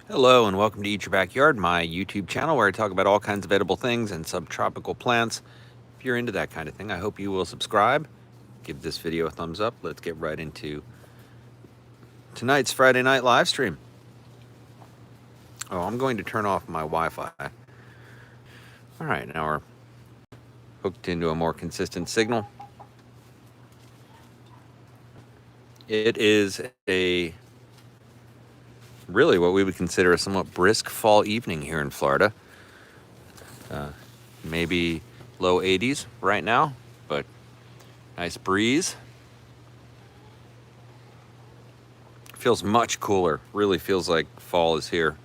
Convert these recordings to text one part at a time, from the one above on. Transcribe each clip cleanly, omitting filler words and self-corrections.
Hello and welcome to Eat Your Backyard, my YouTube channel where I talk about all kinds of edible things and subtropical plants. If you're into that kind of thing, I hope you will subscribe. Give this video a thumbs up. Let's get right into tonight's Friday night live stream. Oh, I'm going to turn off my Wi-Fi. All right, now we're hooked into a more consistent signal. It is a really what we would consider a somewhat brisk fall evening here in Florida. Maybe low 80s right now, but nice breeze. Feels much cooler. Really feels like fall is here.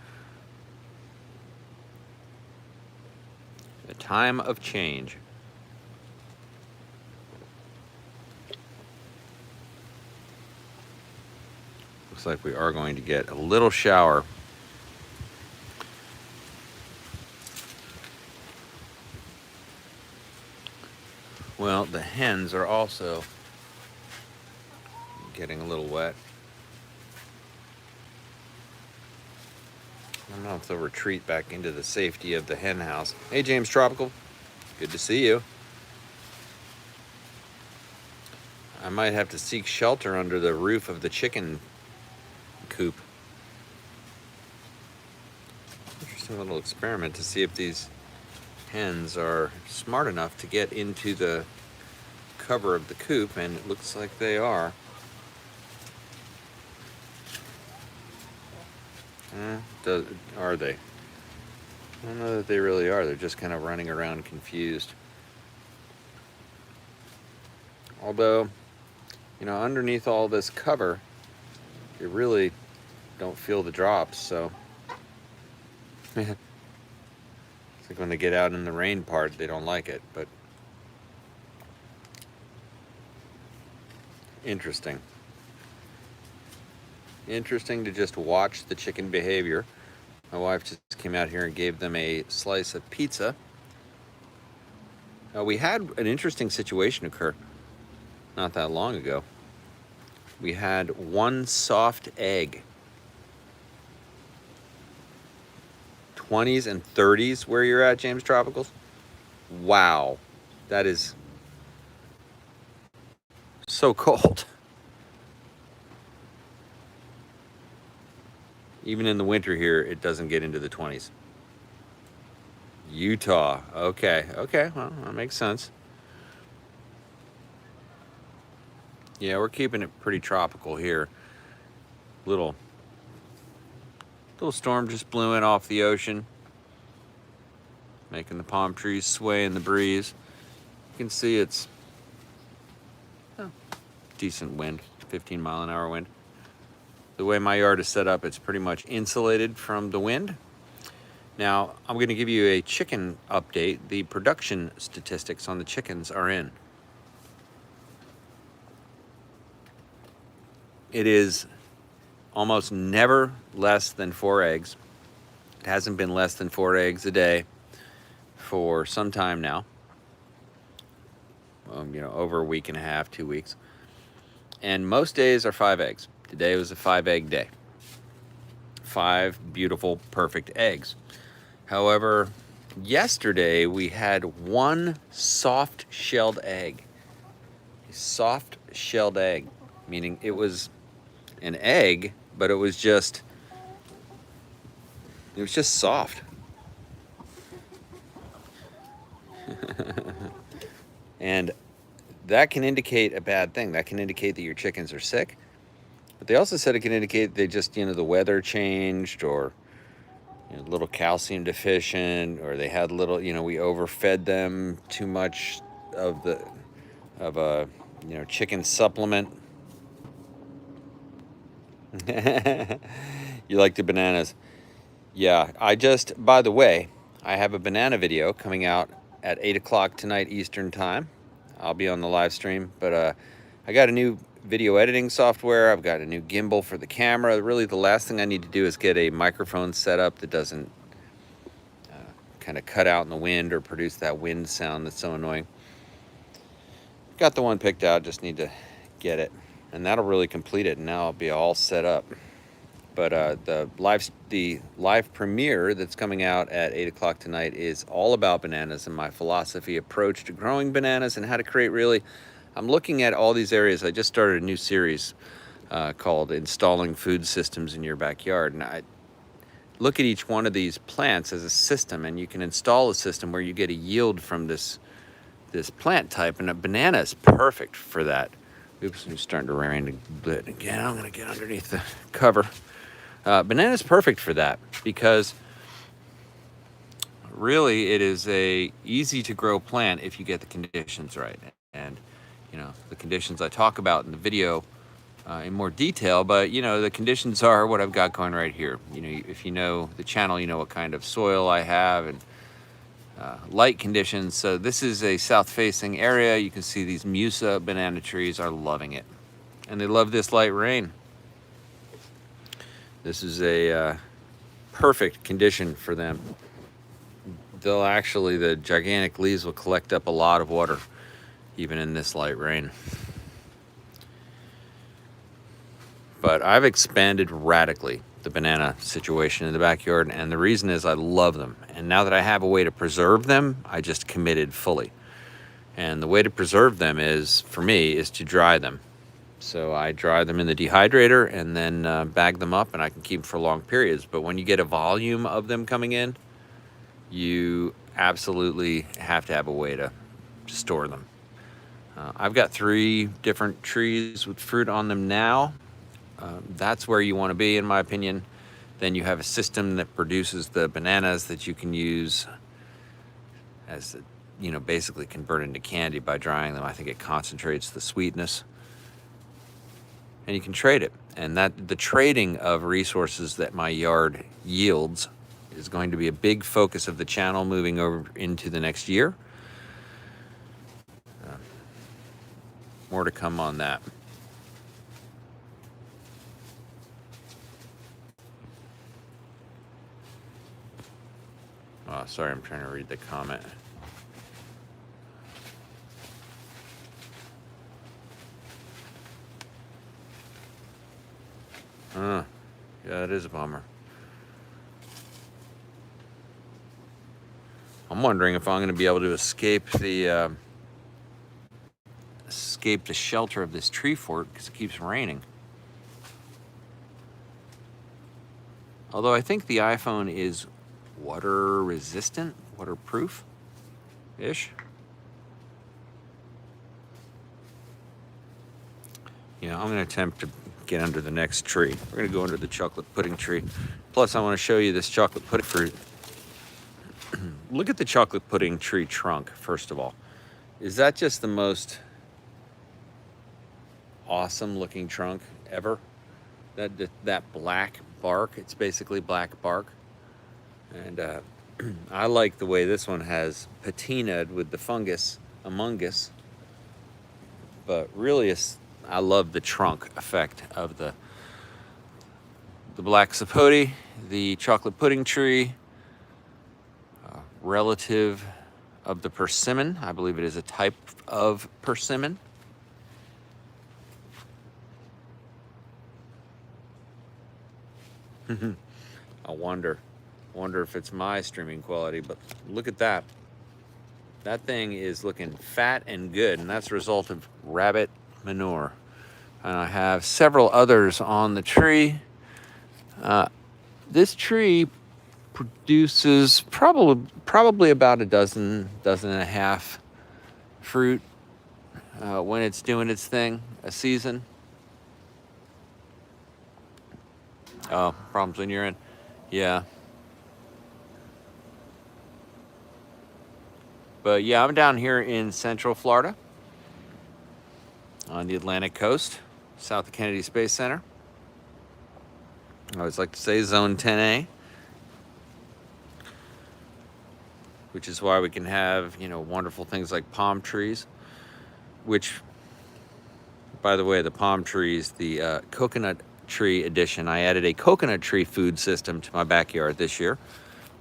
A time of change. Looks like we are going to get a little shower. Well, the hens are also getting a little wet. I don't know if they'll retreat back into the safety of the hen house. Hey, James Tropical. Good to see you. I might have to seek shelter under the roof of the chicken coop. Interesting little experiment to see if these hens are smart enough to get into the cover of the coop, and it looks like they are. Are they? I don't know that they really are. They're just kind of running around confused. Although, underneath all this cover, you really don't feel the drops, so it's like when they get out in the rain part, they don't like it, but interesting. Interesting to just watch the chicken behavior. My wife just came out here and gave them a slice of pizza. We had an interesting situation occur not that long ago. We had one soft egg. 20s and 30s where you're at, James Tropicals? Wow. That is so cold. Even in the winter here, it doesn't get into the 20s. Utah. Okay, well, that makes sense. Yeah, we're keeping it pretty tropical here. Little storm just blew in off the ocean, making the palm trees sway in the breeze. You can see it's decent wind, 15-mile-an-hour wind. The way my yard is set up, it's pretty much insulated from the wind. Now, I'm going to give you a chicken update. The production statistics on the chickens are in. It is almost never less than 4 eggs. It hasn't been less than 4 eggs a day for some time now. Over a week and a half, 2 weeks. And most days are 5 eggs. Today was a 5-egg day. 5 beautiful, perfect eggs. However, yesterday we had one soft-shelled egg. A soft-shelled egg, meaning it was an egg, but it was just soft. And that can indicate a bad thing. That can indicate that your chickens are sick. But they also said it can indicate they just, the weather changed, or a little calcium deficient, or they had little, we overfed them too much of a chicken supplement. You like the bananas? Yeah, by the way, I have a banana video coming out at 8 o'clock tonight Eastern time. I'll be on the live stream, but I got a new video editing software. I've got a new gimbal for the camera. Really, the last thing I need to do is get a microphone set up that doesn't kind of cut out in the wind or produce that wind sound that's so annoying. Got the one picked out, just need to get it. And that'll really complete it, and now I'll be all set up But the live premiere that's coming out at 8 o'clock tonight is all about bananas and my philosophy approach to growing bananas and how to create really. I'm looking at all these areas. I just started a new series called Installing Food Systems in Your Backyard. And I look at each one of these plants as a system, and you can install a system where you get a yield from this plant type, and a banana is perfect for that. Oops, it's starting to rain a bit again. I'm going to get underneath the cover. Banana is perfect for that because really it is a easy to grow plant if you get the conditions right. And you know, the conditions I talk about in the video in more detail, but you know, the conditions are what I've got going right here. You know, if you know the channel, you know what kind of soil I have and light conditions. So this is a south-facing area. You can see these Musa banana trees are loving it, and they love this light rain. This is a perfect condition for them. They'll actually, the gigantic leaves will collect up a lot of water, even in this light rain. But I've expanded radically the banana situation in the backyard, and the reason is I love them. And now that I have a way to preserve them, I just committed fully. And the way to preserve them is, for me, is to dry them. So I dry them in the dehydrator and then bag them up, and I can keep them for long periods. But when you get a volume of them coming in, you absolutely have to have a way to store them. I've got 3 different trees with fruit on them now. That's where you want to be, in my opinion. Then you have a system that produces the bananas that you can use as, you know, basically convert into candy by drying them. I think it concentrates the sweetness, and you can trade it. And that the trading of resources that my yard yields is going to be a big focus of the channel moving over into the next year. More to come on that. Oh, sorry, I'm trying to read the comment. Yeah, it is a bummer. I'm wondering if I'm going to be able to escape the shelter of this tree fort because it keeps raining. Although I think the iPhone is water resistant, waterproof-ish. Yeah, I'm going to attempt to get under the next tree. We're going to go under the chocolate pudding tree. Plus, I want to show you this chocolate pudding fruit. Look at the chocolate pudding tree trunk, first of all. Is that just the most awesome looking trunk ever? That black bark, it's basically black bark. And I like the way this one has patinaed with the fungus among us. But really, I love the trunk effect of the black sapote, the chocolate pudding tree, relative of the persimmon. I believe it is a type of persimmon. I wonder if it's my streaming quality, but look at that. That thing is looking fat and good, and that's a result of rabbit manure. And I have several others on the tree. This tree produces probably about a dozen and a half fruit when it's doing its thing a season. Oh, problems when you're in. Yeah. But yeah, I'm down here in Central Florida on the Atlantic coast, south of Kennedy Space Center. I always like to say Zone 10A, which is why we can have, you know, wonderful things like palm trees, which, by the way, the palm trees, the coconut tree edition, I added a coconut tree food system to my backyard this year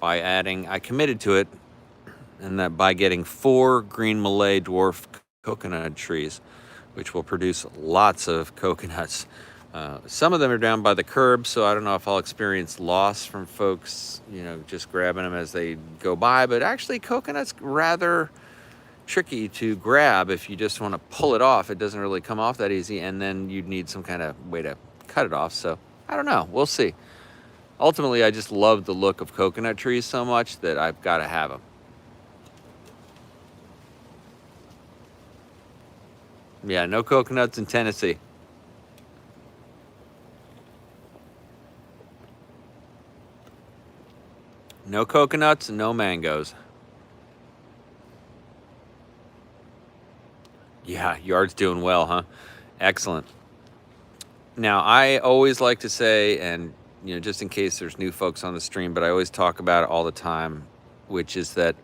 by adding, I committed to it, and that by getting 4 green Malay dwarf coconut trees, which will produce lots of coconuts Some of them are down by the curb, so I don't know if I'll experience loss from folks, just grabbing them as they go by. But actually, coconut's rather tricky to grab. If you just want to pull it off, it doesn't really come off that easy, and then you'd need some kind of way to cut it off. So I don't know. We'll see. Ultimately, I just love the look of coconut trees so much that I've got to have them. Yeah, no coconuts in Tennessee. No coconuts and no mangoes. Yeah, yard's doing well, huh? Excellent. Now, I always like to say, and just in case there's new folks on the stream, but I always talk about it all the time, which is that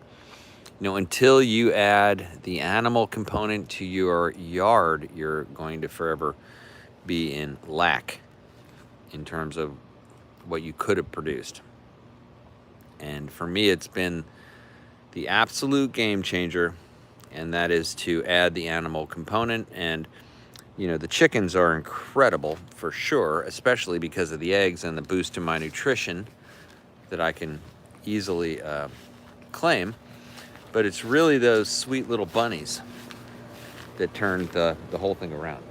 until you add the animal component to your yard, you're going to forever be in lack in terms of what you could have produced. And for me, it's been the absolute game changer, and that is to add the animal component. And the chickens are incredible for sure, especially because of the eggs and the boost in my nutrition that I can easily claim. But it's really those sweet little bunnies that turned the whole thing around.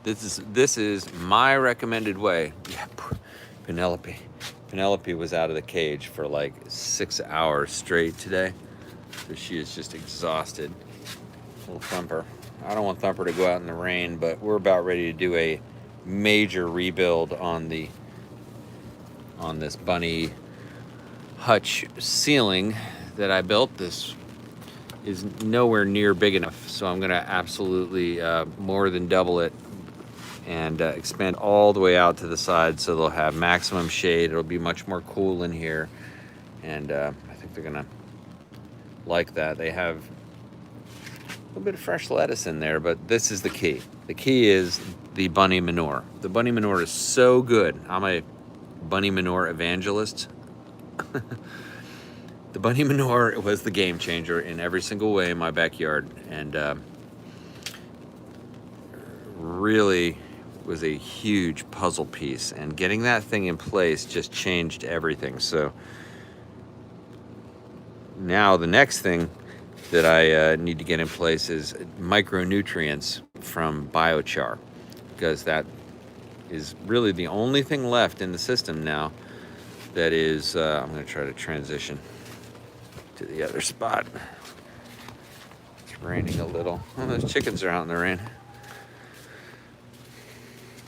This is my recommended way. Yeah, Penelope was out of the cage for like 6 hours straight today, so she is just exhausted. Little Thumper. I don't want Thumper to go out in the rain, but we're about ready to do a major rebuild on this bunny hutch ceiling that I built. This is nowhere near big enough, so I'm gonna absolutely more than double it and expand all the way out to the side so they'll have maximum shade. It'll be much more cool in here, and I think they're gonna like that. They have a little bit of fresh lettuce in there, but this is the key. The key is the bunny manure. The bunny manure is so good. I'm a bunny manure evangelist. The bunny manure was the game changer in every single way in my backyard, and really was a huge puzzle piece, and getting that thing in place just changed everything. So now the next thing that I need to get in place is micronutrients from biochar, because that is really the only thing left in the system now that is, I'm going to try to transition to the other spot. It's raining a little. Oh, those chickens are out in the rain.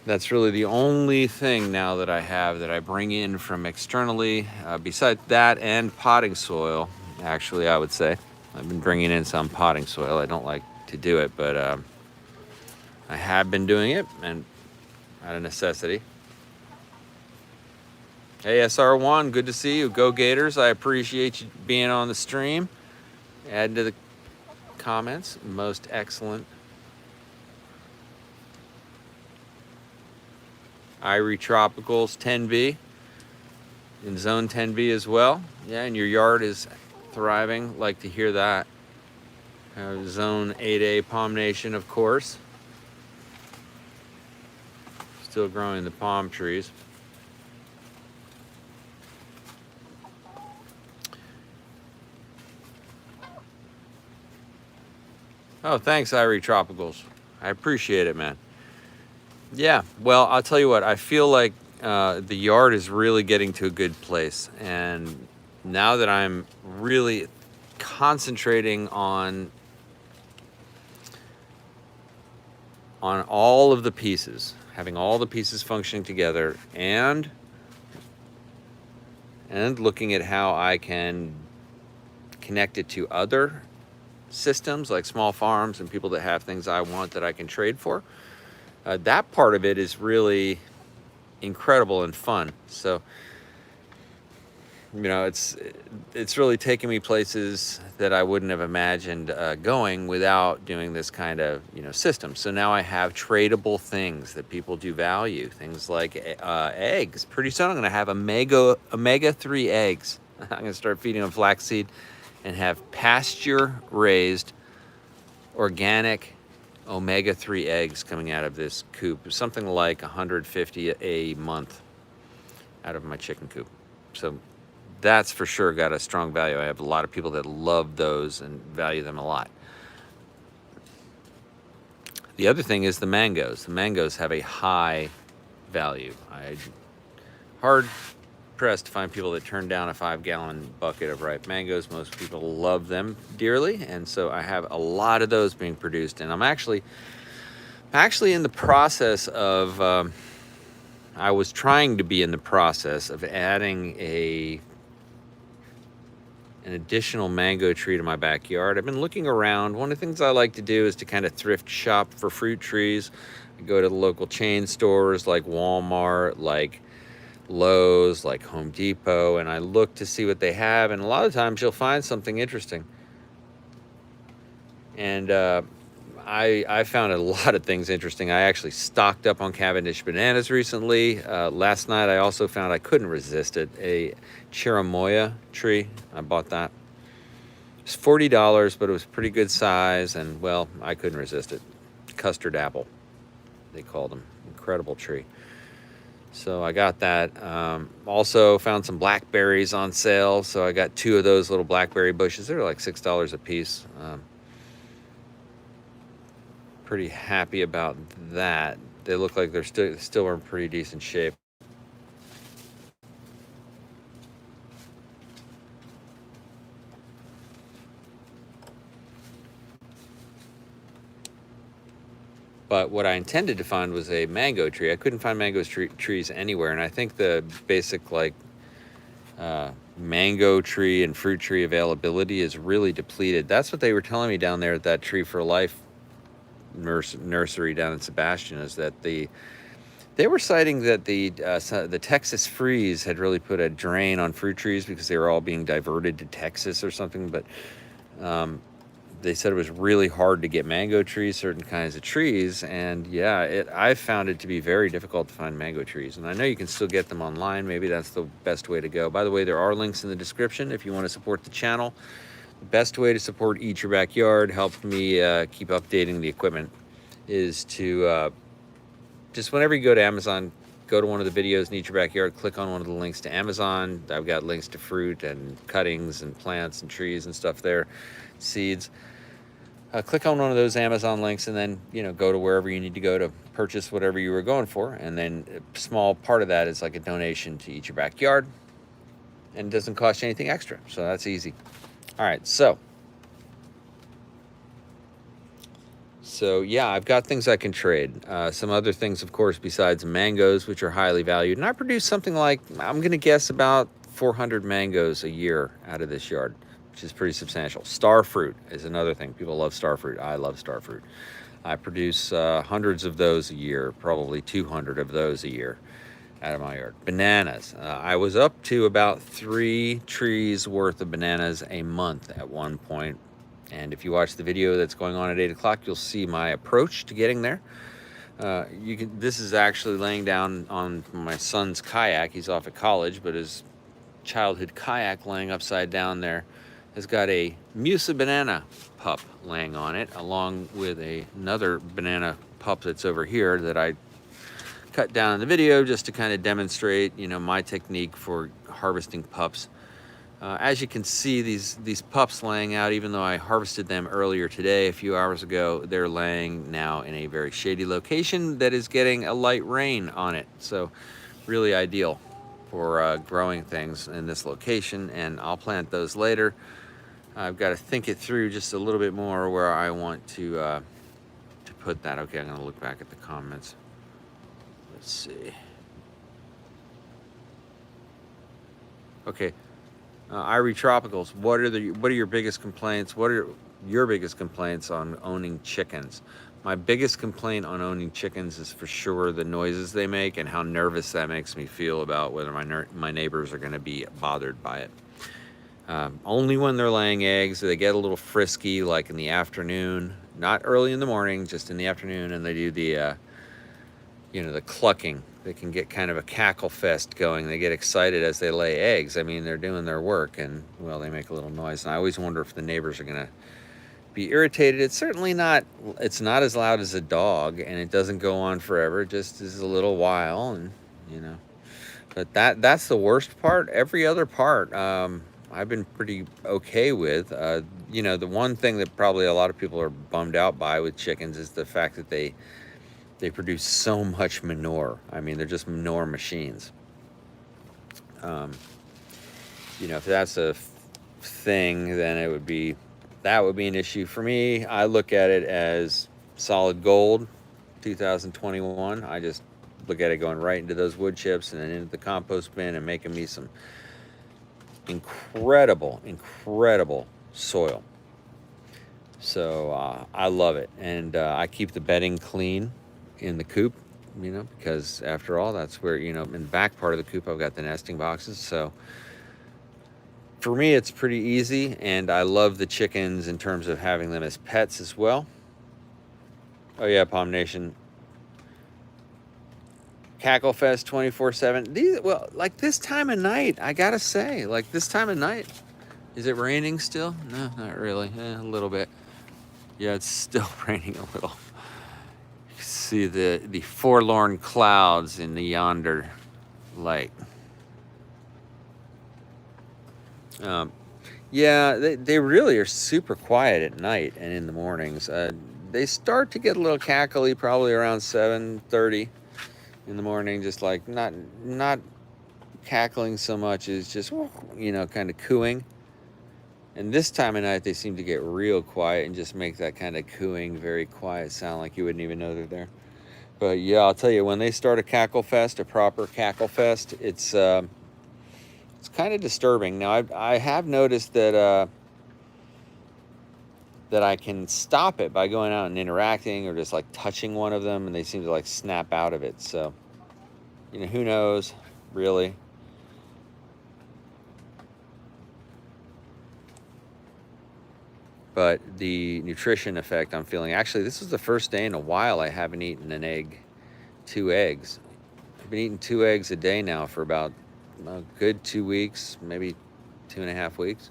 That's really the only thing now that I have that I bring in from externally, besides that and potting soil, actually, I would say. I've been bringing in some potting soil. I don't like to do it, but I have been doing it, and out of necessity. Hey, SR1, good to see you. Go Gators. I appreciate you being on the stream. Add to the comments. Most excellent. Irie Tropicals 10B in Zone 10B as well. Yeah, and your yard is thriving. Like to hear that. Zone 8A Palm Nation, of course. Still growing the palm trees. Oh, thanks, Irie Tropicals. I appreciate it, man. Yeah, well, I'll tell you what, I feel like the yard is really getting to a good place. And now that I'm really concentrating on all of the pieces, having all the pieces functioning together, and looking at how I can connect it to other systems like small farms and people that have things I want that I can trade for. That part of it is really incredible and fun. So, it's really taken me places that I wouldn't have imagined going without doing this kind of, system. So now I have tradable things that people do value, things like eggs. Pretty soon I'm going to have omega-3 eggs. I'm gonna start feeding them flaxseed and have pasture-raised organic omega-3 eggs coming out of this coop, something like 150 a month out of my chicken coop. So that's for sure got a strong value. I have a lot of people that love those and value them a lot. The other thing is the mangoes. The mangoes have a high value. I'm hard pressed to find people that turn down a 5-gallon bucket of ripe mangoes. Most people love them dearly, and so I have a lot of those being produced. And I'm actually in the process of I was trying to be in the process of adding an additional mango tree to my backyard. I've been looking around. One of the things I like to do is to kind of thrift shop for fruit trees. I go to the local chain stores like Walmart, like Lowe's, like Home Depot, and I look to see what they have, and a lot of times you'll find something interesting. And I found a lot of things interesting. I actually stocked up on Cavendish bananas recently. Last night I also found, I couldn't resist it, a cherimoya tree. I bought that. It was $40, but it was pretty good size, and well, I couldn't resist it. Custard apple, they called them. Incredible tree. So I got that. Also found some blackberries on sale, so I got 2 of those little blackberry bushes. They're like $6 a piece. Pretty happy about that. They look like they're still in pretty decent shape. But what I intended to find was a mango tree. I couldn't find trees anywhere, and I think the basic mango tree and fruit tree availability is really depleted. That's what they were telling me down there at that Tree for Life nursery down in Sebastian, is that they were citing that the Texas freeze had really put a drain on fruit trees because they were all being diverted to Texas or something. But they said it was really hard to get mango trees, certain kinds of trees, and yeah, I found it to be very difficult to find mango trees. And I know you can still get them online. Maybe that's the best way to go. By the way, there are links in the description if you want to support the channel. The best way to support Eat Your Backyard, help me keep updating the equipment, is to just whenever you go to Amazon, go to one of the videos in Eat Your Backyard, click on one of the links to Amazon. I've got links to fruit and cuttings and plants and trees and stuff there, seeds. Click on one of those Amazon links, and then go to wherever you need to go to purchase whatever you were going for. And then a small part of that is like a donation to Eat Your Backyard, and it doesn't cost you anything extra, so that's easy. All right, so yeah, I've got things I can trade. Some other things, of course, besides mangoes, which are highly valued. And I produce something like, I'm going to guess, about 400 mangoes a year out of this yard, which is pretty substantial. Star fruit is another thing. People love star fruit. I love star fruit. I produce hundreds of those a year, probably 200 of those a year out of my yard. Bananas. I was up to about 3 trees worth of bananas a month at one point. And if you watch the video that's going on at 8 o'clock, you'll see my approach to getting there. This is actually laying down on my son's kayak. He's off at college, but his childhood kayak laying upside down there has got a Musa banana pup laying on it, along with another banana pup that's over here that I cut down in the video just to kind of demonstrate, my technique for harvesting pups. As you can see, these pups laying out, even though I harvested them earlier today, a few hours ago, they're laying now in a very shady location that is getting a light rain on it. So really ideal for growing things in this location, and I'll plant those later. I've got to think it through just a little bit more where I want to put that. Okay, I'm going to look back at the comments. Let's see. Okay. Irie Tropicals, what are your biggest complaints? What are your biggest complaints on owning chickens? My biggest complaint on owning chickens is for sure the noises they make and how nervous that makes me feel about whether my neighbors are going to be bothered by it. Only when they're laying eggs, they get a little frisky, like in the afternoon, not early in the morning, just in the afternoon, and they do the the clucking they can get kind of a cackle fest going. They get excited as they lay eggs. I mean, they're doing their work, and well, they make a little noise. And I always wonder if the neighbors are gonna be irritated. It's certainly not. It's not as loud as a dog, and it doesn't go on forever. It just is a little while, and you know. But that's the worst part. Every other part, I've been pretty okay with. You know, the one thing that probably a lot of people are bummed out by with chickens is the fact that they produce so much manure. I mean, they're just manure machines. You know, if that's a thing, then that would be an issue for me. I look at it as solid gold. 2021. I just look at it going right into those wood chips and then into the compost bin and making me some incredible soil. So I love it, and I keep the bedding clean in the coop, you know, because after all, that's where, you know, in the back part of the coop I've got the nesting boxes. So for me, it's pretty easy, and I love the chickens in terms of having them as pets as well. Oh yeah, Palm Nation. Cackle Fest 24/7. These, well, like this time of night, I gotta say, like this time of night, is it raining still? No, not really. A little bit. Yeah, it's still raining a little. You can see the forlorn clouds in the yonder light. Yeah, they really are super quiet at night and in the mornings. They start to get a little cackly probably around 7:30 in the morning, just like not cackling so much as just, you know, kind of cooing. And this time of night, they seem to get real quiet and just make that kind of cooing, very quiet sound, like you wouldn't even know they're there. But yeah, I'll tell you, when they start a cackle fest, a proper cackle fest, it's kind of disturbing. Now, I have noticed that that I can stop it by going out and interacting or just like touching one of them, and they seem to like snap out of it. So, you know, who knows, really. But the nutrition effect I'm feeling, actually, this is the first day in a while I haven't eaten an egg, 2 eggs. I've been eating 2 eggs a day now for about a good 2 weeks, maybe 2.5 weeks.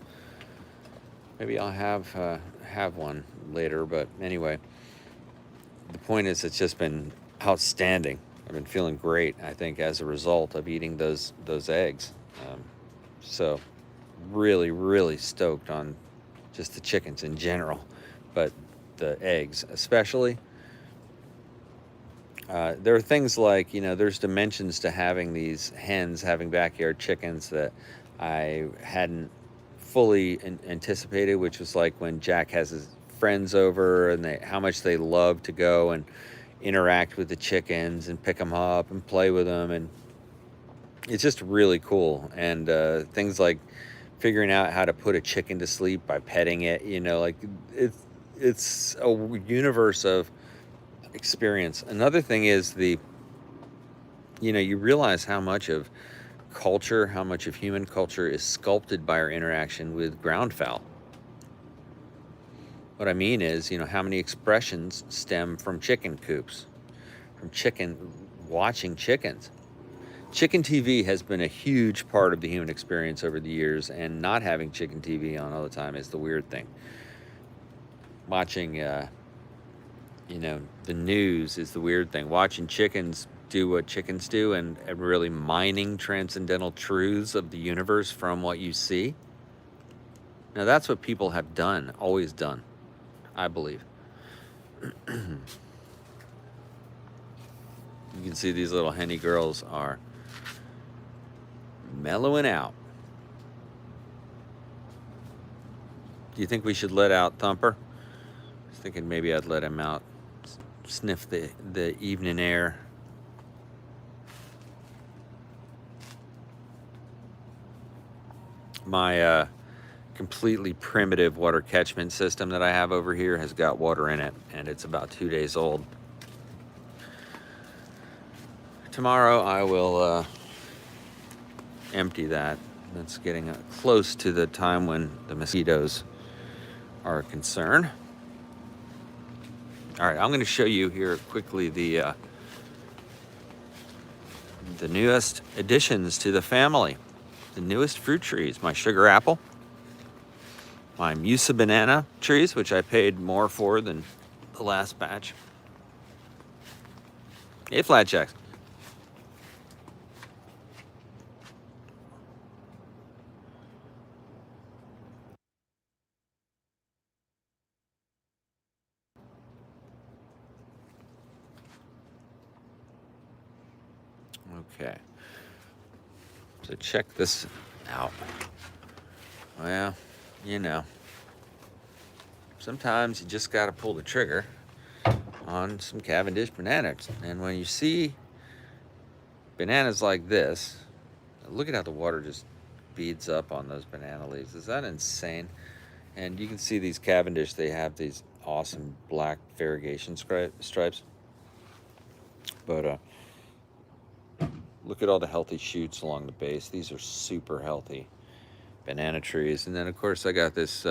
Maybe I'll have one later, but anyway, the point is, it's just been outstanding. I've been feeling great, I think, as a result of eating those eggs. So really stoked on just the chickens in general, but the eggs especially. There are things like, you know, there's dimensions to having these hens, having backyard chickens, that I hadn't fully anticipated, which was like when Jack has his friends over and how much they love to go and interact with the chickens and pick them up and play with them, and it's just really cool. And things like figuring out how to put a chicken to sleep by petting it, you know, like it's a universe of experience. Another thing is you know, you realize how much of culture, how much of human culture is sculpted by our interaction with groundfowl. What I mean is, you know, how many expressions stem from chicken coops, from watching chickens. Chicken TV has been a huge part of the human experience over the years, and not having chicken TV on all the time is the weird thing. Watching, you know, the news is the weird thing. Watching chickens do what chickens do, and really mining transcendental truths of the universe from what you see. Now, that's what people have done, always done, I believe. You can see these little henny girls are mellowing out. Do you think we should let out Thumper? I was thinking maybe I'd let him out, sniff the evening air. My completely primitive water catchment system that I have over here has got water in it, and it's about 2 days old. Tomorrow I will empty that. That's getting close to the time when the mosquitoes are a concern. All right, I'm going to show you here quickly the the newest additions to the family, the newest fruit trees, my sugar apple, my Musa banana trees, which I paid more for than the last batch. Hey, Flatjacks. Okay. So check this out. Well, you know, sometimes you just got to pull the trigger on some Cavendish bananas. And when you see bananas like this, look at how the water just beads up on those banana leaves. Is that insane? And you can see these Cavendish, they have these awesome black variegation stripes. But look at all the healthy shoots along the base. These are super healthy banana trees. And then, of course, I got this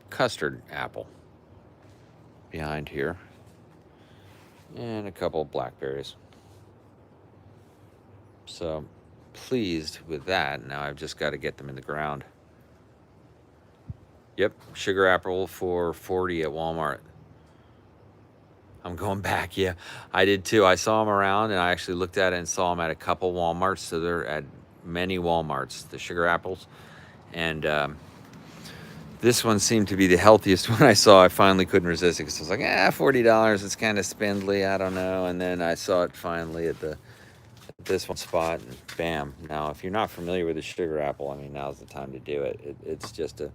custard apple behind here. And a couple of blackberries. So pleased with that. Now I've just got to get them in the ground. Yep, sugar apple for $40 at Walmart. I'm going back, yeah. I did too. I saw them around, and I actually looked at it and saw them at a couple Walmarts. So they're at many Walmarts, the sugar apples. And this one seemed to be the healthiest one I saw. I finally couldn't resist it because I was like, $40, it's kind of spindly, I don't know. And then I saw it finally at this one spot, and bam. Now, if you're not familiar with the sugar apple, I mean, now's the time to do it. It's just a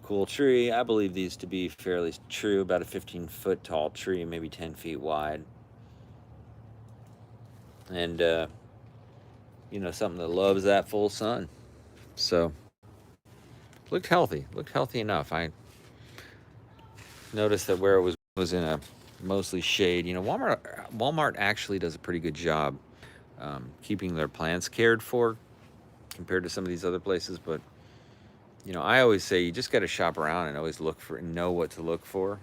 cool tree. I believe these to be fairly true, about a 15-foot tall tree, maybe 10 feet wide. And, you know, something that loves that full sun. So, looked healthy enough. I noticed that where it was in a mostly shade. You know, Walmart actually does a pretty good job keeping their plants cared for compared to some of these other places. But, you know, I always say you just got to shop around and always know what to look for.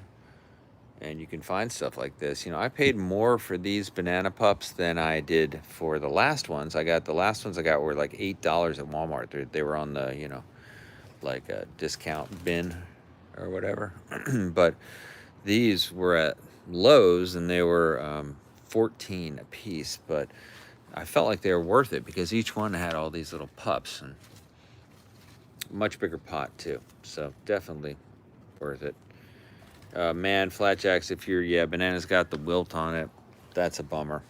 And you can find stuff like this. You know, I paid more for these banana pups than I did for the last ones. The last ones I got were like $8 at Walmart. They were on the, you know, like a discount bin or whatever. But these were at Lowe's and they were 14 a piece. But I felt like they were worth it because each one had all these little pups and much bigger pot too. So definitely worth it. Man, Flatjacks, banana's got the wilt on it. That's a bummer.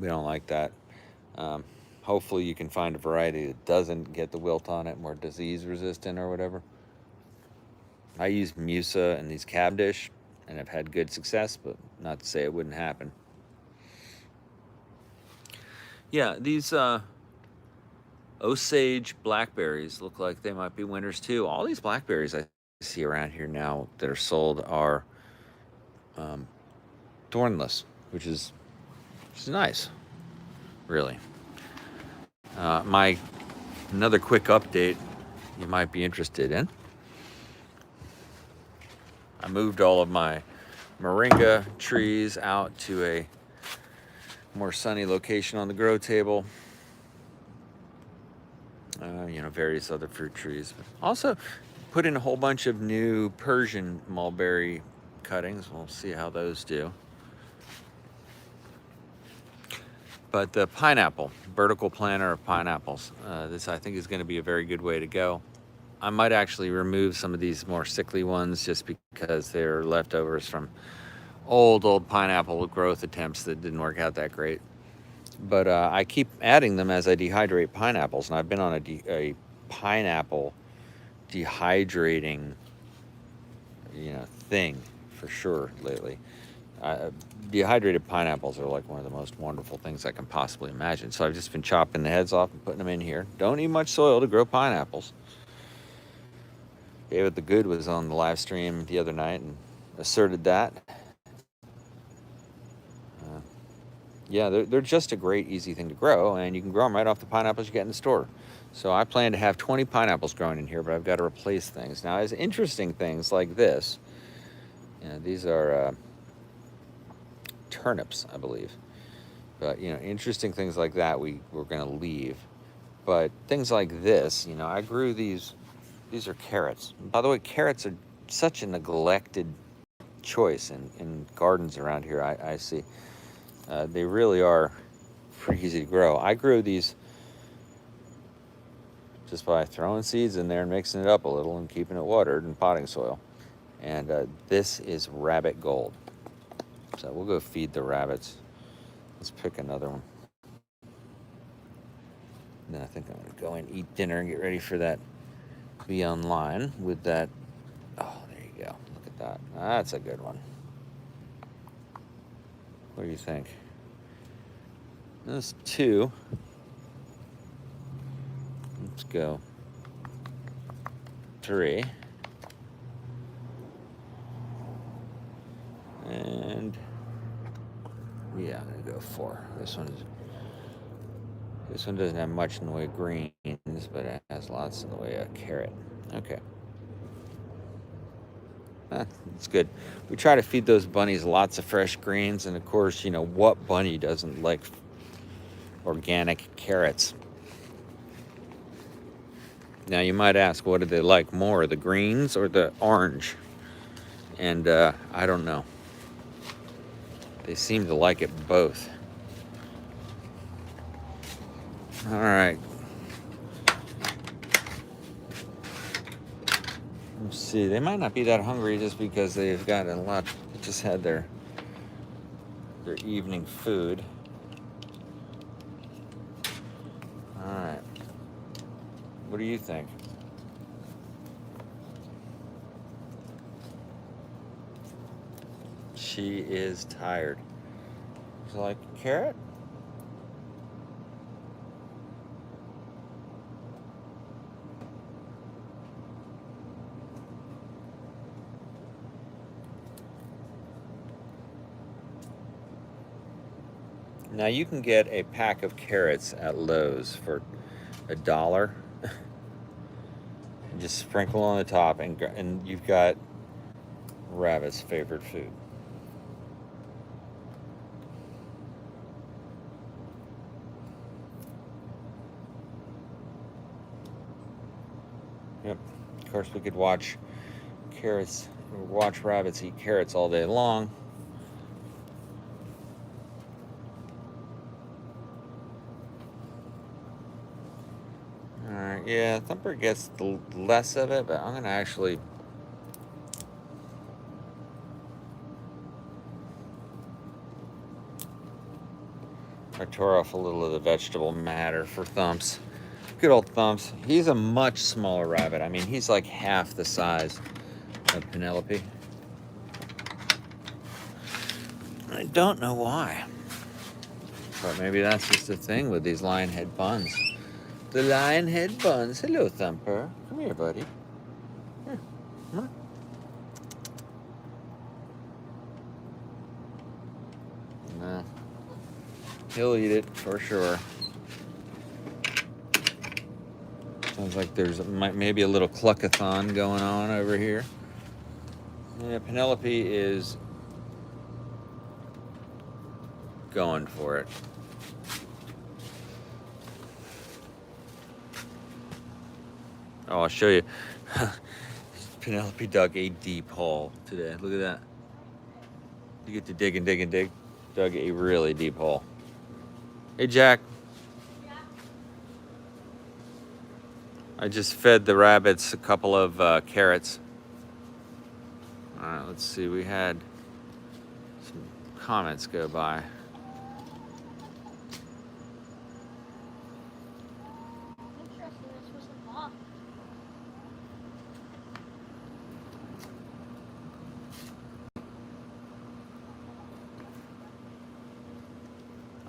We don't like that. Hopefully you can find a variety that doesn't get the wilt on it, more disease resistant or whatever. I use Musa and these Cavendish and I've had good success, but not to say it wouldn't happen. Yeah, these Osage blackberries look like they might be winners too. All these blackberries I see around here now that are sold are thornless, which is nice, really. Another quick update you might be interested in. I moved all of my moringa trees out to a more sunny location on the grow table. You know, various other fruit trees. Also put in a whole bunch of new Persian mulberry cuttings. We'll see how those do. But the pineapple, vertical planter of pineapples, this I think is going to be a very good way to go. I might actually remove some of these more sickly ones just because they're leftovers from old pineapple growth attempts that didn't work out that great. But I keep adding them as I dehydrate pineapples, and I've been on a pineapple dehydrating, thing for sure lately. Dehydrated pineapples are like one of the most wonderful things I can possibly imagine. So I've just been chopping the heads off and putting them in here. Don't need much soil to grow pineapples. David the Good was on the live stream the other night and asserted that. Yeah, they're just a great, easy thing to grow, and you can grow them right off the pineapples you get in the store. So I plan to have 20 pineapples growing in here, but I've got to replace things. Now, as interesting things like this, these are turnips, I believe. But, you know, interesting things like that we're going to leave. But things like this, you know, I grew these are carrots. By the way, carrots are such a neglected choice in gardens around here, I see. They really are pretty easy to grow. I grew these just by throwing seeds in there and mixing it up a little and keeping it watered in potting soil. And this is rabbit gold. So we'll go feed the rabbits. Let's pick another one. And then I think I'm going to go and eat dinner and get ready for that. Be online with that. Oh, there you go. Look at that. That's a good one. What do you think? There's two. Let's go. 3. And yeah, I'm gonna go 4. This one doesn't have much in the way of greens, but it has lots in the way of carrot. Okay. That's good. We try to feed those bunnies lots of fresh greens, and of course, you know, what bunny doesn't like organic carrots? Now you might ask, what do they like more, the greens or the orange? And I don't know. They seem to like it both. All right. Let's see. They might not be that hungry just because they've got a lot. Just had their evening food. All right. What do you think? She is tired. Would you like a carrot? Now you can get a pack of carrots at Lowe's for $1. And just sprinkle on the top, and you've got Rabbit's favorite food. Yep. Of course, we could watch rabbits eat carrots all day long. All right, yeah, Thumper gets the less of it, but I'm gonna actually. I tore off a little of the vegetable matter for Thumps. Good old Thumps. He's a much smaller rabbit. I mean, he's like half the size of Penelope. I don't know why. But maybe that's just the thing with these lion head buns. The lion head buns. Hello, Thumper. Come here, buddy. Here. Come on. No. He'll eat it for sure. Sounds like there's maybe a little cluckathon going on over here. Yeah, Penelope is going for it. Oh, I'll show you. Penelope dug a deep hole today. Look at that. You get to dig and dig and dig. Dug a really deep hole. Hey, Jack. Yeah. I just fed the rabbits a couple of carrots. All right, let's see. We had some comments go by. Interesting, this was a moth.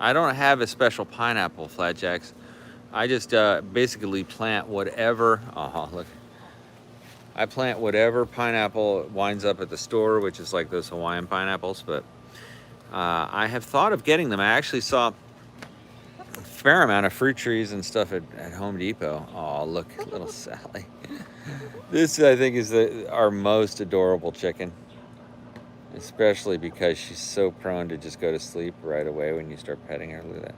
I don't have a special pineapple, Flatjacks. I just basically plant whatever. Oh, look. I plant whatever pineapple winds up at the store, which is like those Hawaiian pineapples. But I have thought of getting them. I actually saw a fair amount of fruit trees and stuff at Home Depot. Oh, look, little Sally. This, I think, is our most adorable chicken. Especially because she's so prone to just go to sleep right away when you start petting her. Look at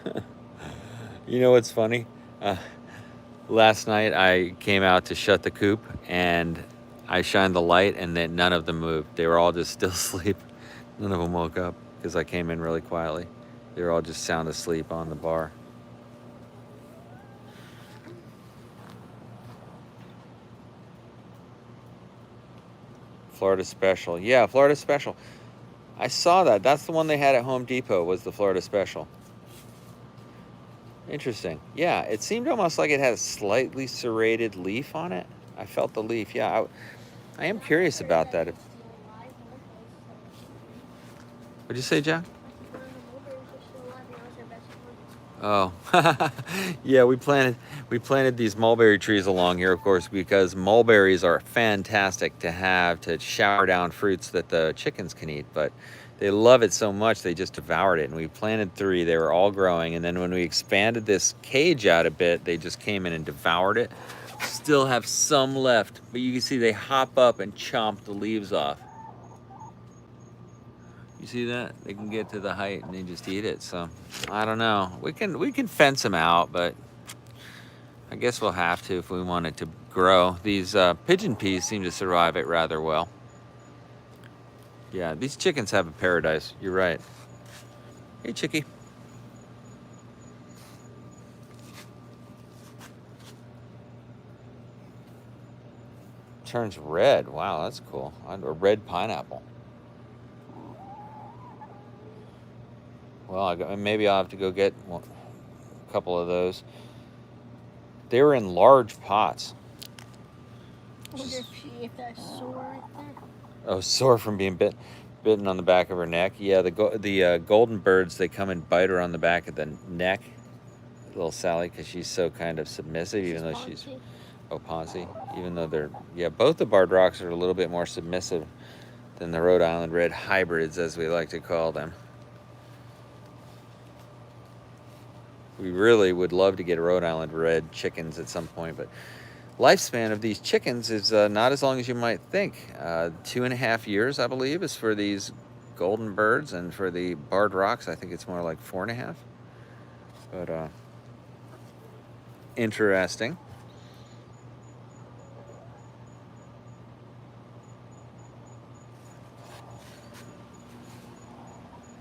that. You know what's funny? Uh, Last night I came out to shut the coop and I shined the light and then none of them moved. They were all just still asleep. None of them woke up because I came in really quietly. They were all just sound asleep on the bar. Florida Special. Yeah, Florida Special. I saw that. That's the one they had at Home Depot, was the Florida Special. Interesting. Yeah, it seemed almost like it had a slightly serrated leaf on it. I felt the leaf. Yeah, I am curious about that. What'd you say, Jack? Oh, yeah. We planted these mulberry trees along here, of course, because mulberries are fantastic to have to shower down fruits that the chickens can eat. But they love it so much they just devoured it. And we planted 3. They were all growing, and then when we expanded this cage out a bit, they just came in and devoured it. Still have some left, but you can see they hop up and chomp the leaves off. You see that? They can get to the height and they just eat it. So I don't know. We can fence them out, but I guess we'll have to if we want it to grow. These pigeon peas seem to survive it rather well. Yeah, these chickens have a paradise. You're right. Hey, chickie. Turns red. Wow, that's cool. A red pineapple. Well, maybe I'll have to go get a couple of those. They were in large pots. I wonder if that's sore right there. Oh, sore from being bitten on the back of her neck. Yeah, the golden birds, they come and bite her on the back of the neck. Little Sally, because she's so kind of submissive, even though she's Ponzi. Even though both the barred rocks are a little bit more submissive than the Rhode Island Red hybrids, as we like to call them. We really would love to get Rhode Island Red chickens at some point, but lifespan of these chickens is not as long as you might think. 2.5 years, I believe, is for these golden birds, and for the barred rocks, I think it's more like 4.5. But interesting.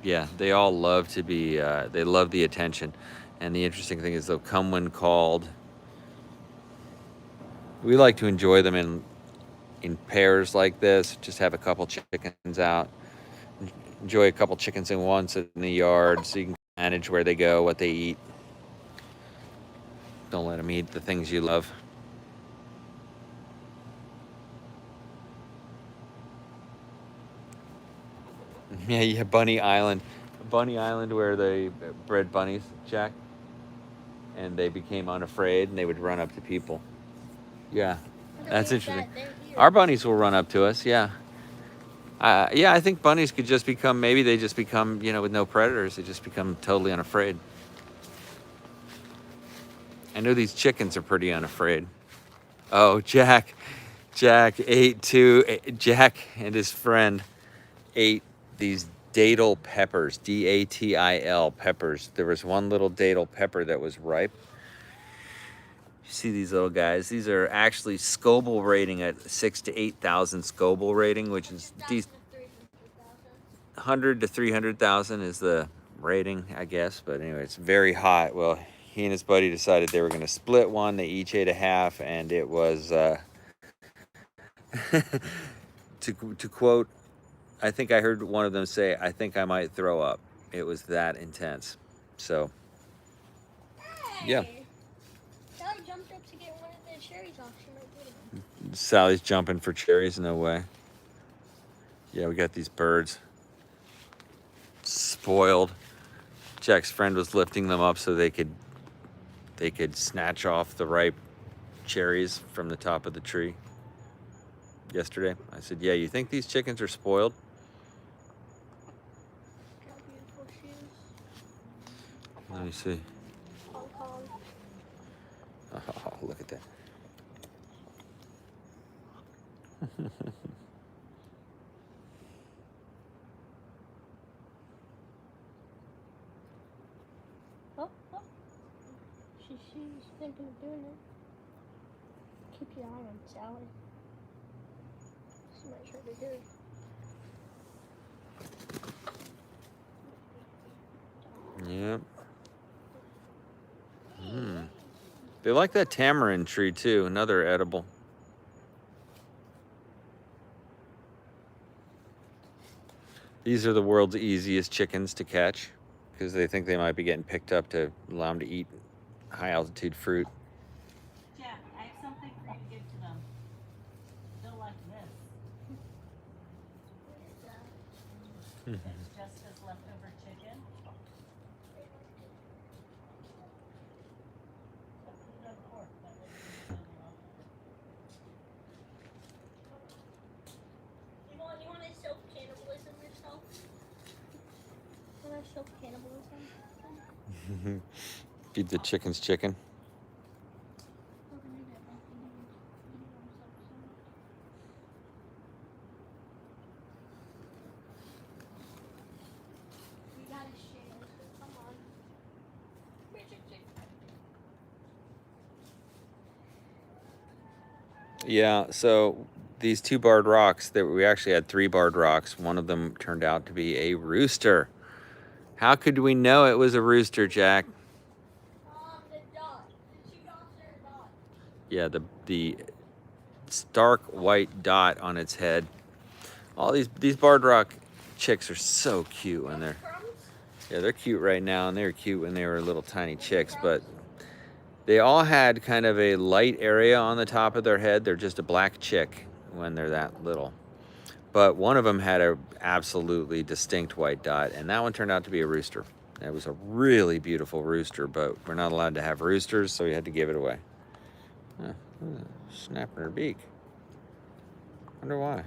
Yeah, they all love to be. They love the attention, and the interesting thing is they'll come when called. We like to enjoy them in pairs like this. Just have a couple chickens out. Enjoy a couple chickens in once in the yard, so you can manage where they go, what they eat. Don't let them eat the things you love. Yeah, Bunny Island. Bunny Island, where they bred bunnies, Jack. And they became unafraid and they would run up to people. Yeah, that's interesting. Our bunnies will run up to us, yeah. Yeah, I think bunnies could just become, maybe they just become, with no predators, they just become totally unafraid. I know these chickens are pretty unafraid. Oh, Jack ate Jack and his friend ate these datil peppers, Datil peppers. There was one little datil pepper that was ripe. You see these little guys? These are actually Scoville rating at 6,000 to 8,000 Scoville rating, which is 100 to 300,000 is the rating, I guess. But anyway, it's very hot. Well, he and his buddy decided they were going to split one. They each ate a half, and it was, to quote, I think I heard one of them say, "I think I might throw up." It was that intense. So, yeah. Sally jumped up to get one of the cherries off. She might get it. Sally's jumping for cherries. No way. Yeah, we got these birds. Spoiled. Jack's friend was lifting them up so they could snatch off the ripe cherries from the top of the tree. Yesterday, I said, "Yeah, you think these chickens are spoiled?" Got beautiful shoes. Let me see. Hong Kong. Oh, look at that. Oh, oh. She's thinking of doing it. Keep your eye on Sally. She might try to do it. Yep. They like that tamarind tree too, another edible. These are the world's easiest chickens to catch because they think they might be getting picked up to allow them to eat high altitude fruit. Jack, I have something for you to give to them. They'll like this. It's Jessica's leftover chicken. I'll put it on the fork. That way you can You want to self-cannibalism yourself? You want to self-cannibalism? Feed the chickens chicken. We gotta share, so come on. Yeah, so these 2 barred rocks, that we actually had 3 barred rocks. One of them turned out to be a rooster. How could we know it was a rooster, Jack? The dot. The 2 dots are a dot. Yeah, the stark white dot on its head. All these barred rock chicks are so cute when they're, yeah, they're cute right now, and they were cute when they were little tiny chicks, but they all had kind of a light area on the top of their head. They're just a black chick when they're that little. But one of them had a absolutely distinct white dot, and that one turned out to be a rooster. It was a really beautiful rooster, but we're not allowed to have roosters, so we had to give it away. Snapping her beak. Wonder why.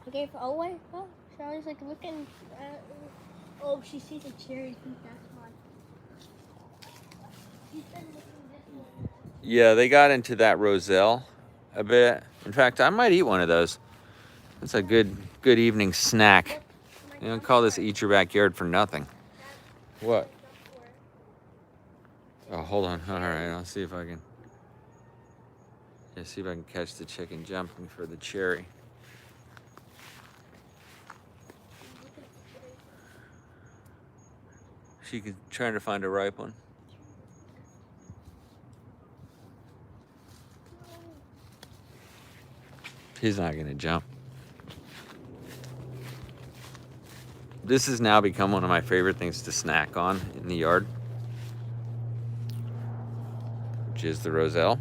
I gave her away. Oh, Sally's like looking at. Oh, she sees a cherry. That's why. She's been looking this way. Yeah, they got into that Roselle a bit. In fact, I might eat one of those. It's a good evening snack. You don't call this eat your backyard for nothing. What? Oh, hold on. All right, I'll see if I can. Yeah, see if I can catch the chicken jumping for the cherry. She could trying to find a ripe one. He's not gonna jump. This has now become one of my favorite things to snack on in the yard, which is the Roselle.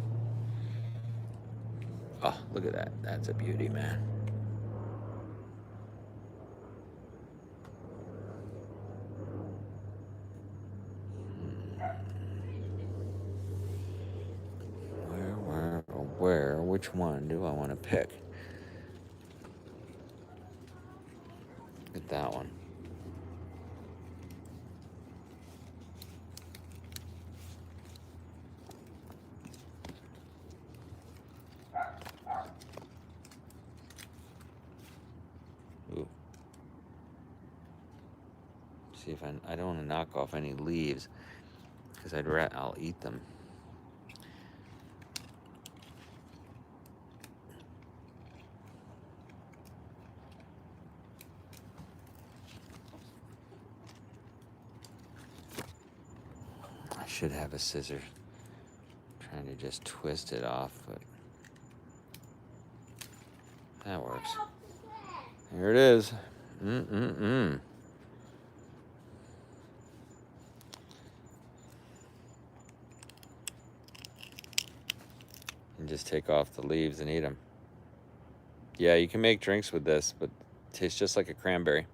Oh, look at that. That's a beauty, man. Where, which one do I want to pick? Get that one. Ooh. See if I don't want to knock off any leaves because I'll eat them. I should have a scissor. Trying to just twist it off, but that works. Here it is. And just take off the leaves and eat them. Yeah, you can make drinks with this, but it tastes just like a cranberry.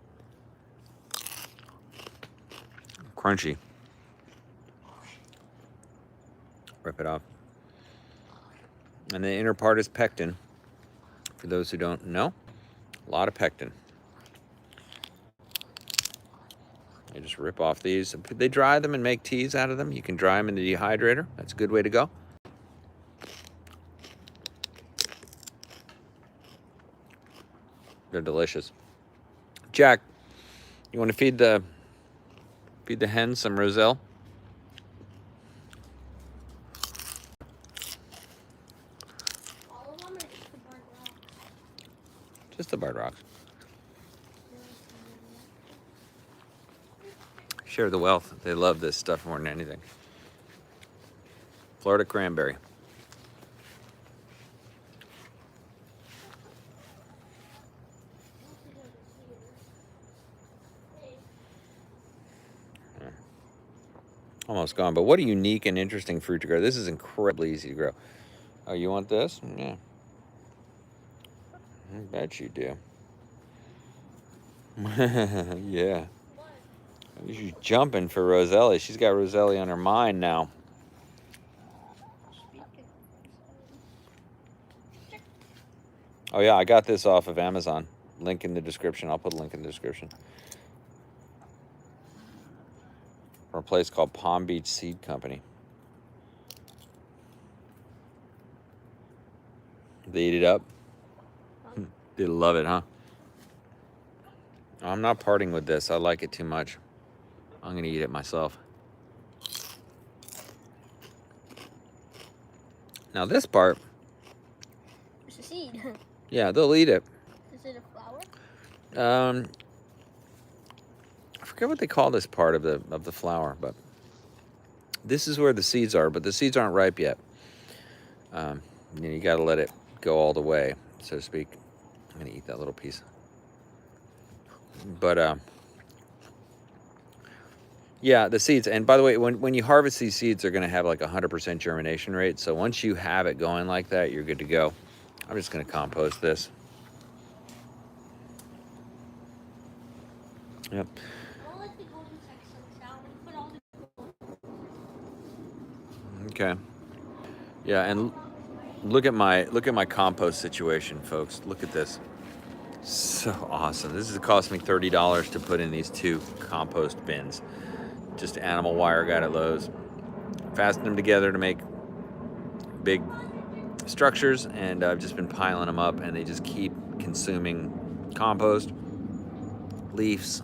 Crunchy. Rip it off. And the inner part is pectin. For those who don't know, a lot of pectin. You just rip off these. They dry them and make teas out of them. You can dry them in the dehydrator. That's a good way to go. They're delicious. Jack, you want to feed the hens some Roselle? All of them or just the bark rock? Just the barred rocks. Share the wealth. They love this stuff more than anything. Florida cranberry. Almost gone, but what a unique and interesting fruit to grow. This is incredibly easy to grow. Oh, you want this? Yeah. I bet you do. Yeah. She's jumping for Roselle. She's got Roselle on her mind now. Oh yeah, I got this off of Amazon. Link in the description. I'll put a link in the description. From a place called Palm Beach Seed Company. They eat it up. They love it, huh? I'm not parting with this. I like it too much. I'm gonna eat it myself. Now this part, It's a seed. yeah, they'll eat it. Is it a flower? I forget what they call this part of the flower, but this is where the seeds are. But the seeds aren't ripe yet. You got to let it go all the way, so to speak. I'm gonna eat that little piece. But yeah, the seeds. And by the way, when you harvest these seeds, they're gonna have like 100% germination rate. So once you have it going like that, you're good to go. I'm just gonna compost this. Yep. I'll let the golden texts out and put all the. Okay. Yeah, and look at my compost situation, folks. Look at this. So awesome. This has cost me $30 to put in these 2 compost bins. Just animal wire got at Lowe's. Fastened them together to make big structures, and I've just been piling them up, and they just keep consuming compost,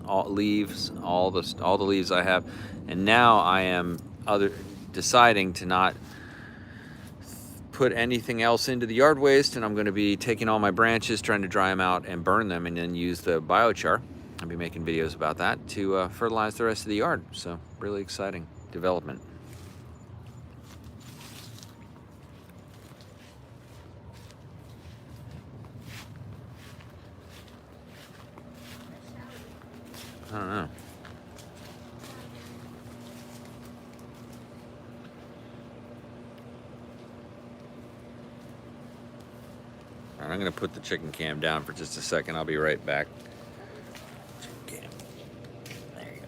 all the leaves I have. And now I am deciding to not put anything else into the yard waste, and I'm going to be taking all my branches, trying to dry them out and burn them, and then use the biochar. I'll be making videos about that to fertilize the rest of the yard. So really exciting development. I don't know. All right, I'm going to put the chicken cam down for just a second. I'll be right back. Chicken cam. There you go.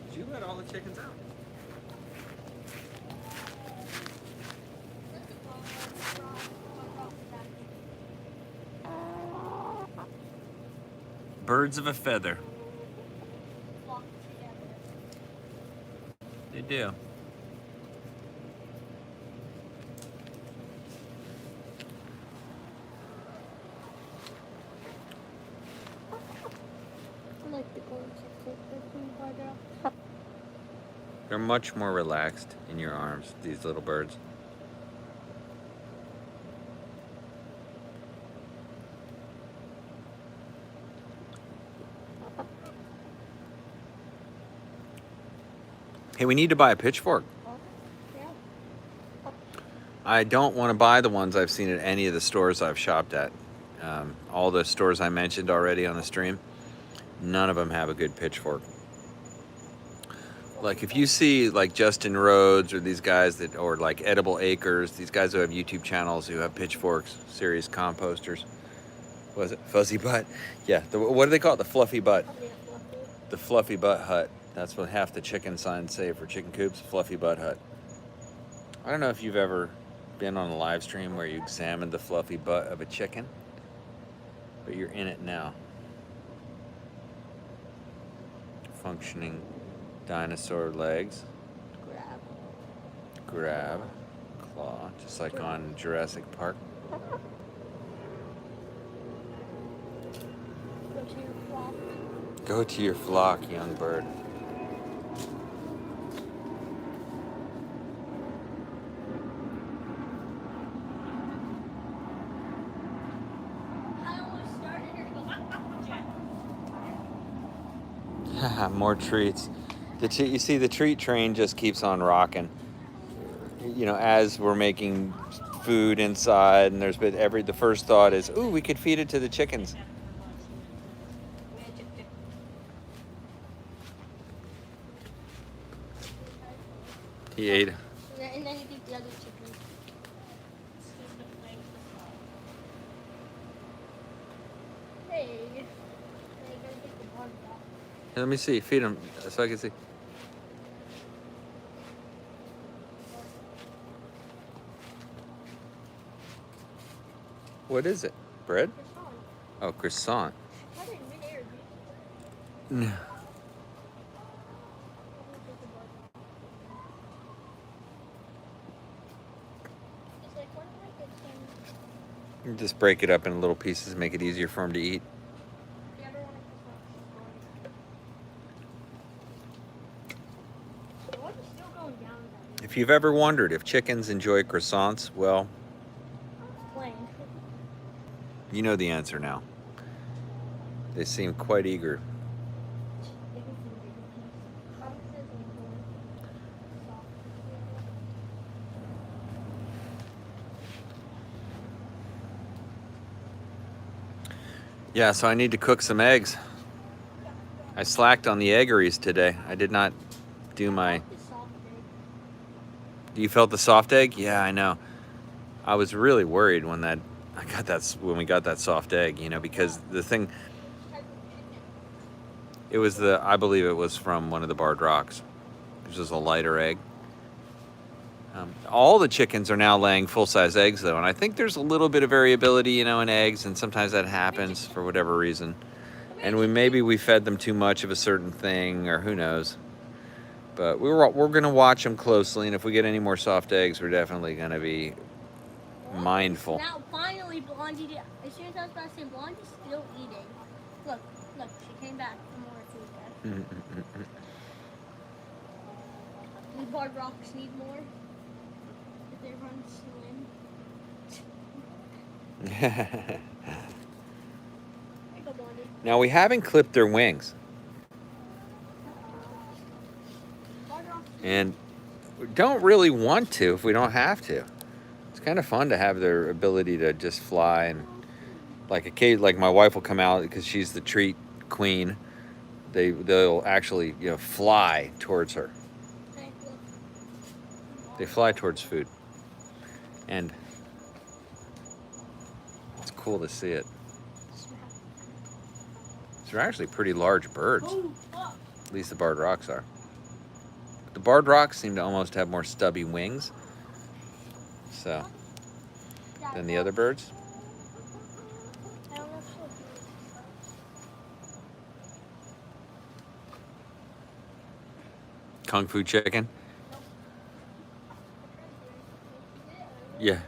Did you let all the chickens out? Birds of a feather. They do. I like the golden texts. They're much more relaxed in your arms, these little birds. Hey, we need to buy a pitchfork. Yeah. I don't want to buy the ones I've seen at any of the stores I've shopped at. All the stores I mentioned already on the stream, none of them have a good pitchfork. Like if you see like Justin Rhodes or these guys that, or like Edible Acres, these guys who have YouTube channels who have pitchforks, serious composters. Was it Fuzzy Butt? Yeah. What do they call it? The Fluffy Butt. Probably a fluffy. The Fluffy Butt Hut. That's what half the chicken signs say for chicken coops. Fluffy Butt Hut. I don't know if you've ever been on a live stream where you examined the fluffy butt of a chicken, but you're in it now. Functioning dinosaur legs. Grab. Claw. Just like on Jurassic Park. Go to your flock. Go to your flock, young bird. I almost started her to go. Jack. More treats. You see, the treat train just keeps on rocking. You know, as we're making food inside, and there's been the first thought is, ooh, we could feed it to the chickens. He ate. And then you get the other chicken. Hey. Hey, go get the bug back. Hey, let me see. Feed him so I can see. What is it? Bread? Oh, croissant. How did midair be? No. It's like one of my good things. Just break it up in little pieces, make it easier for him to eat. The other one is the one is still going down. If you've ever wondered if chickens enjoy croissants, well, Plain. you know the answer now. They seem quite eager. Yeah, so I need to cook some eggs. I slacked on the eggeries today. I did not do my... You felt the soft egg? Yeah, I know. I was really worried when we got that soft egg, you know, because the thing, I believe it was from one of the barred rocks. This was a lighter egg. All the chickens are now laying full-size eggs, though, and I think there's a little bit of variability, you know, in eggs, and sometimes that happens for whatever reason. And maybe we fed them too much of a certain thing, or who knows. But we're going to watch them closely, and if we get any more soft eggs, we're definitely going to be mindful. Now, finally, Blondie did. As soon as I was about to say, Blondie's still eating. Look, she came back for more food there. These barred rocks need more. If they run slim. There you go, Blondie. Now, we haven't clipped their wings. And we don't really want to if we don't have to. It's kind of fun to have their ability to just fly, and like my wife will come out because she's the treat queen. They'll actually, you know, fly towards her. They fly towards food, and it's cool to see it. They're actually pretty large birds. At least the barred rocks are. The barred rocks seem to almost have more stubby wings, so, than the other birds. Kung Fu chicken? Yeah.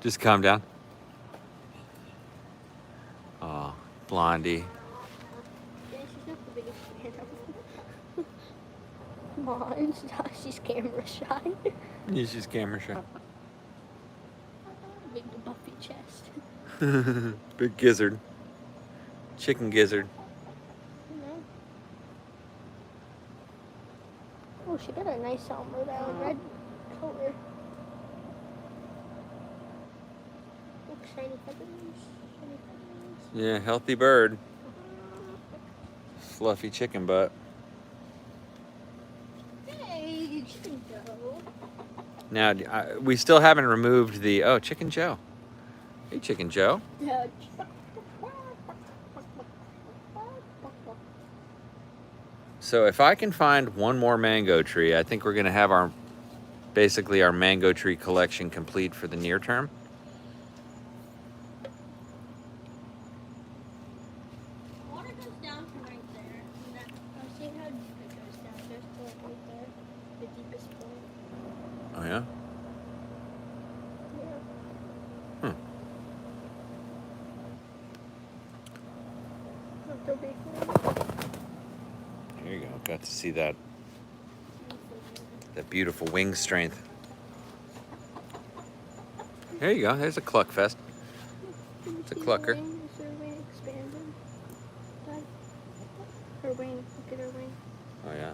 Just calm down. Oh, Blondie. Come on, she's camera shy. Yeah, she's camera shy. Big buffy chest. Big gizzard. Chicken gizzard. Oh, Oh, she got a nice armor, that red color. Look, shiny feathers. Shiny feathers. Yeah, healthy bird. Fluffy chicken butt. Hey, Chicken Joe. Now, we still haven't removed the... Oh, Chicken Joe. Hey, Chicken Joe. So if I can find one more mango tree, I think we're going to have our... basically our mango tree collection complete for the near term. Water goes down to right there. And that, I'm seeing how deep it goes down. There's still right there, the deepest point. Oh, yeah? Yeah. Hmm. Not so big. There you go. Got to see that beautiful wing strength. There you go. There's a cluck fest. It's a clucker. Is her wing expanded? Dad? Her wing. Look at her wing. Oh, yeah.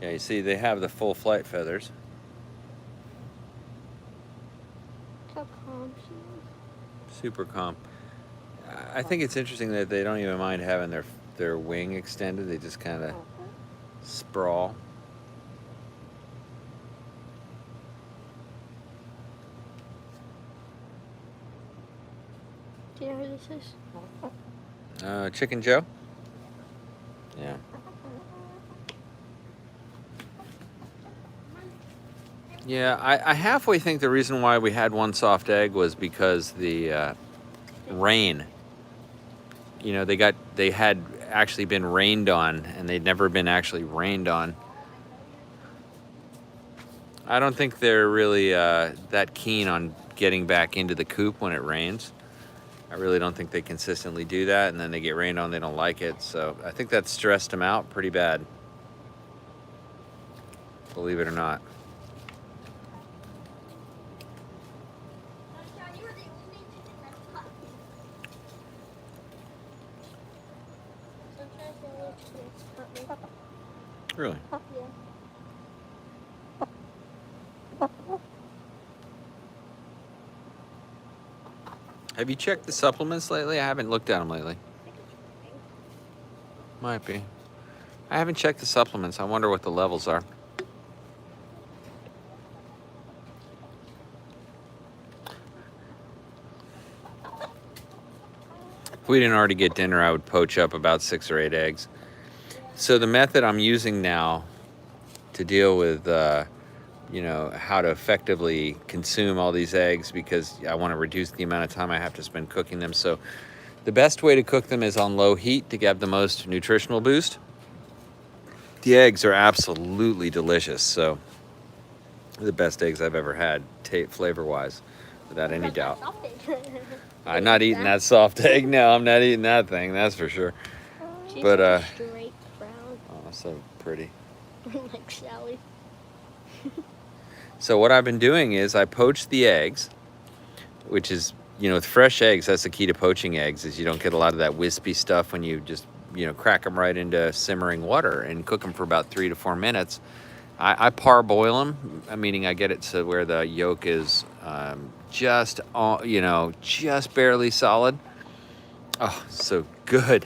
Yeah, you see, they have the full flight feathers. Look how calm she is. Super calm. I think it's interesting that they don't even mind having their wing extended. They just kind of sprawl. Do you know who this is? Chicken Joe? Yeah. Yeah, I halfway think the reason why we had one soft egg was because the rain. You know, they had actually been rained on, and they'd never been actually rained on. I don't think they're really that keen on getting back into the coop when it rains. I really don't think they consistently do that, and then they get rained on, they don't like it. So I think that stressed them out pretty bad, believe it or not. Really? Yeah. Have you checked the supplements lately? I haven't looked at them lately. Might be. I haven't checked the supplements. I wonder what the levels are. If we didn't already get dinner, I would poach up about 6 or 8 eggs. So the method I'm using now to deal with, you know, how to effectively consume all these eggs, because I want to reduce the amount of time I have to spend cooking them. So the best way to cook them is on low heat to get the most nutritional boost. The eggs are absolutely delicious. So the best eggs I've ever had, flavor-wise, without any doubt. I'm not eating that soft egg. No, I'm not eating that thing. That's for sure. She's But like a straight brown, oh, so pretty. like Sally. So what I've been doing is I poach the eggs, which is, you know, with fresh eggs, that's the key to poaching eggs, is you don't get a lot of that wispy stuff when you just, you know, crack them right into simmering water and cook them for about 3 to 4 minutes. I parboil them, meaning I get it to where the yolk is just, you know, just barely solid. Oh, so good.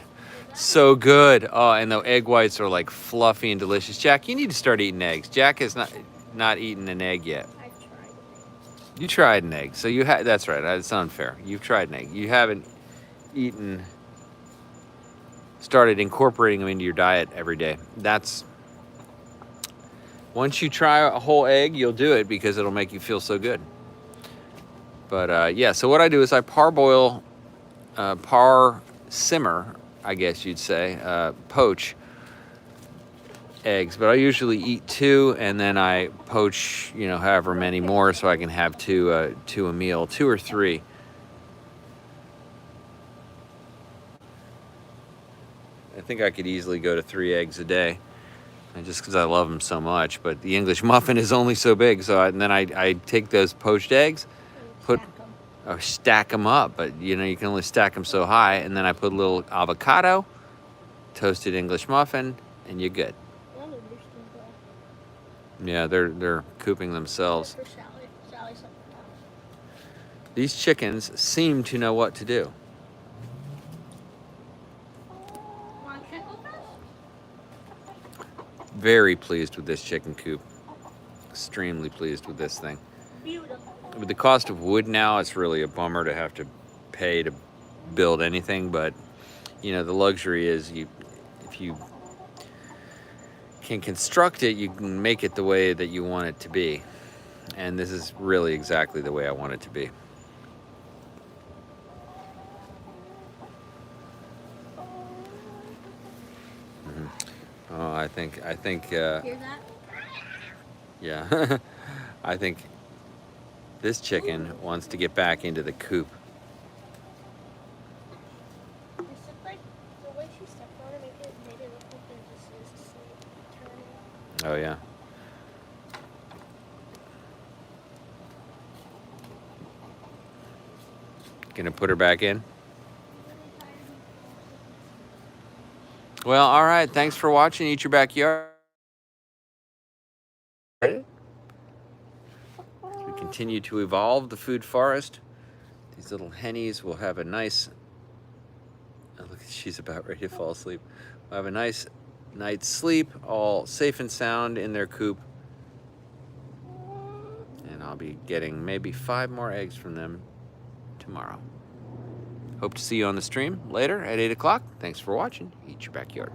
So good. Oh, and the egg whites are like fluffy and delicious. Jack, you need to start eating eggs. Jack has not eaten an egg yet. I tried. You tried an egg, so you had. That's right. It's unfair. You've tried an egg. You haven't started incorporating them into your diet every day. That's once you try a whole egg, you'll do it because it'll make you feel so good. But yeah, so what I do is I parboil, simmer, I guess you'd say, poach eggs, but I usually eat 2, and then I poach, you know, however many more, so I can have two a meal, 2 or 3. I think I could easily go to 3 eggs a day, and just because I love them so much. But the English muffin is only so big, so and then I take those poached eggs, stack them up, but you know, you can only stack them so high, and then I put a little avocado, toasted English muffin, and you're good. Yeah, they're cooping themselves. For Sally. Sally's like, These chickens seem to know what to do. Want trickle fish? Very pleased with this chicken coop. Extremely pleased with this thing. beautiful. With the cost of wood now, it's really a bummer to have to pay to build anything, but you know, the luxury is if you can construct it, you can make it the way that you want it to be. And this is really exactly the way I want it to be. Oh, I think Hear that? yeah. I think this chicken wants to get back into the coop. It's just like the way she stepped on it made it look like it just is asleep, turning. Oh yeah. Gonna put her back in? Well, all right. Thanks for watching Eat Your Backyard. We continue to evolve the food forest. These little hennies will have a nice, oh, look, she's about ready to fall asleep. We'll have a nice night's sleep, all safe and sound in their coop. And I'll be getting maybe 5 more eggs from them tomorrow. Hope to see you on the stream later at 8 o'clock. Thanks for watching Eat Your Backyard.